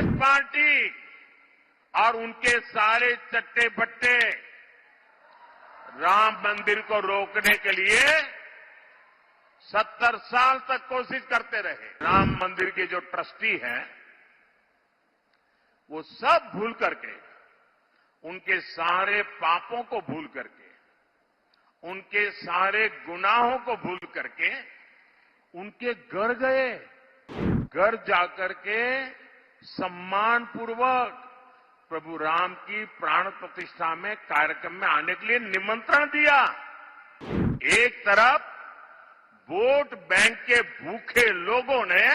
Congress party और उनके सारे चट्टे बट्टे राम मंदिर को रोकने के लिए 70 साल तक कोशिश करते रहे। राम मंदिर के जो ट्रस्टी हैं, वो सब भूल करके, उनके सारे पापों को भूल करके, उनके सारे गुनाहों को भूल करके उनके घर गए। घर जाकर के सम्मान पूर्वक प्रभु राम की प्राण प्रतिष्ठा में कार्यक्रम में आने के लिए निमंत्रण दिया। एक तरफ वोट बैंक के भूखे लोगों ने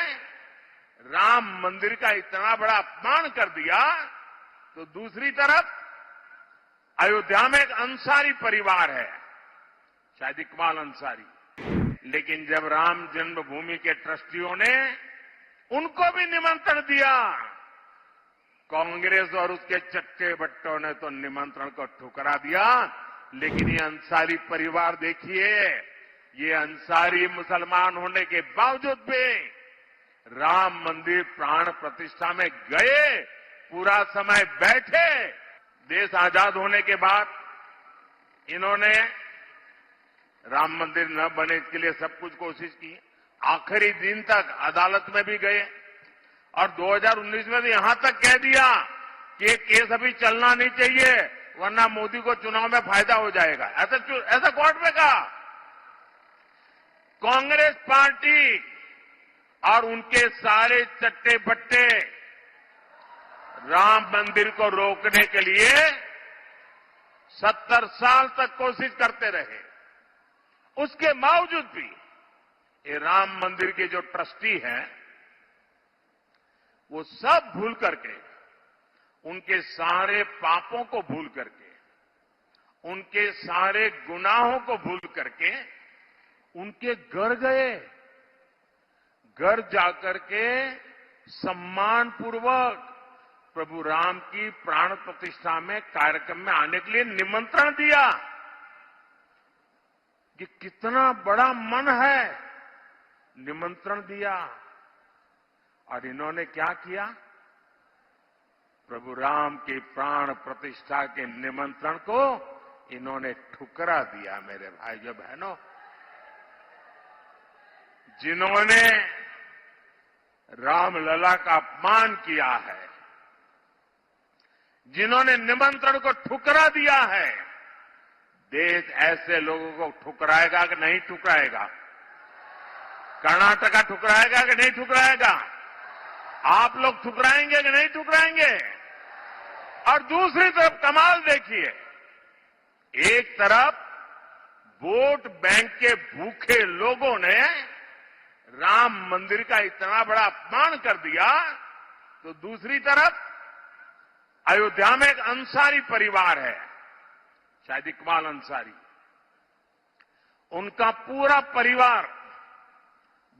राम मंदिर का इतना बड़ा अपमान कर दिया, तो दूसरी तरफ अयोध्या में एक अंसारी परिवार है, शायद इकबाल अंसारी, लेकिन जब राम जन्मभूमि के ट्रस्टियों ने उनको भी निमंत्रण दिया, कांग्रेस और उसके चट्टे बट्टों ने तो निमंत्रण को ठुकरा दिया। लेकिन ये अंसारी परिवार देखिए, ये अंसारी मुसलमान होने के बावजूद भी राम मंदिर प्राण प्रतिष्ठा में गए, पूरा समय बैठे। देश आजाद होने के बाद इन्होंने राम मंदिर न बने इसके लिए सब कुछ कोशिश की, आखिरी दिन तक अदालत में भी गए और 2019 में तो यहां तक कह दिया कि ये केस अभी चलना नहीं चाहिए वरना मोदी को चुनाव में फायदा हो जाएगा, ऐसा कोर्ट में कहा। कांग्रेस पार्टी और उनके सारे चट्टे बट्टे राम मंदिर को रोकने के लिए 70 साल तक कोशिश करते रहे। उसके बावजूद भी ये राम मंदिर के जो ट्रस्टी हैं, वो सब भूल करके, उनके सारे पापों को भूल करके, उनके सारे गुनाहों को भूल करके उनके घर गए। घर जाकर के सम्मान पूर्वक प्रभु राम की प्राण प्रतिष्ठा में कार्यक्रम में आने के लिए निमंत्रण दिया। कि कितना बड़ा मन है, निमंत्रण दिया। और इन्होंने क्या किया? प्रभु राम की प्राण प्रतिष्ठा के निमंत्रण को इन्होंने ठुकरा दिया। मेरे भाइयों बहनों, जिन्होंने रामलला का अपमान किया है, जिन्होंने निमंत्रण को ठुकरा दिया है, देश ऐसे लोगों को ठुकराएगा कि नहीं ठुकराएगा? कर्नाटका ठुकराएगा कि नहीं ठुकराएगा? आप लोग ठुकराएंगे कि नहीं ठुकराएंगे? और दूसरी तरफ कमाल देखिए, एक तरफ वोट बैंक के भूखे लोगों ने राम मंदिर का इतना बड़ा अपमान कर दिया, तो दूसरी तरफ अयोध्या में एक अंसारी परिवार है, शायद इकबाल अंसारी, उनका पूरा परिवार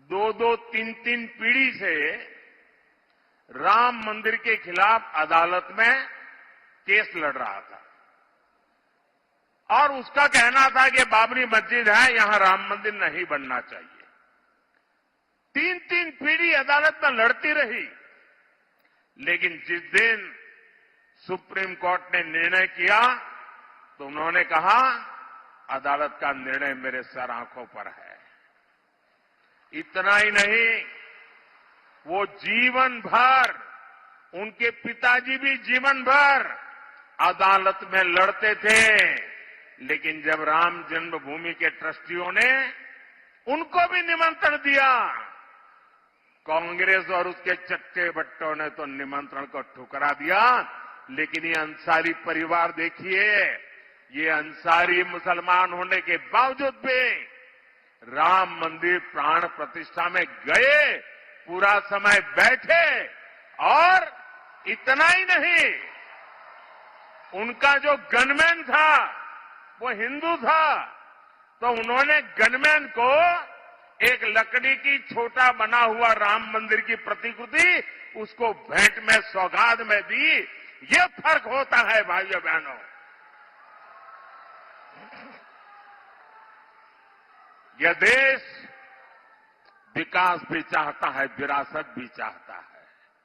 2-2, 3-3 पीढ़ी से राम मंदिर के खिलाफ अदालत में केस लड़ रहा था। और उसका कहना था कि बाबरी मस्जिद है, यहां राम मंदिर नहीं बनना चाहिए। 3-3 पीढ़ी अदालत में लड़ती रही, लेकिन जिस दिन सुप्रीम कोर्ट ने निर्णय किया तो उन्होंने कहा, अदालत का निर्णय मेरे सर आंखों पर है। इतना ही नहीं, वो जीवन भर, उनके पिताजी भी जीवन भर अदालत में लड़ते थे, लेकिन जब राम जन्मभूमि के ट्रस्टियों ने उनको भी निमंत्रण दिया, कांग्रेस और उसके चट्टे बट्टों ने तो निमंत्रण को ठुकरा दिया। लेकिन ये अंसारी परिवार देखिए, ये अंसारी मुसलमान होने के बावजूद भी राम मंदिर प्राण प्रतिष्ठा में गए, पूरा समय बैठे। और इतना ही नहीं, उनका जो गनमैन था वो हिंदू था, तो उन्होंने गनमैन को एक लकड़ी की छोटा बना हुआ राम मंदिर की प्रतिकृति उसको भेंट में सौगात में दी। ये फर्क होता है भाइयों बहनों। यह देश विकास भी चाहता है, विरासत भी चाहता है।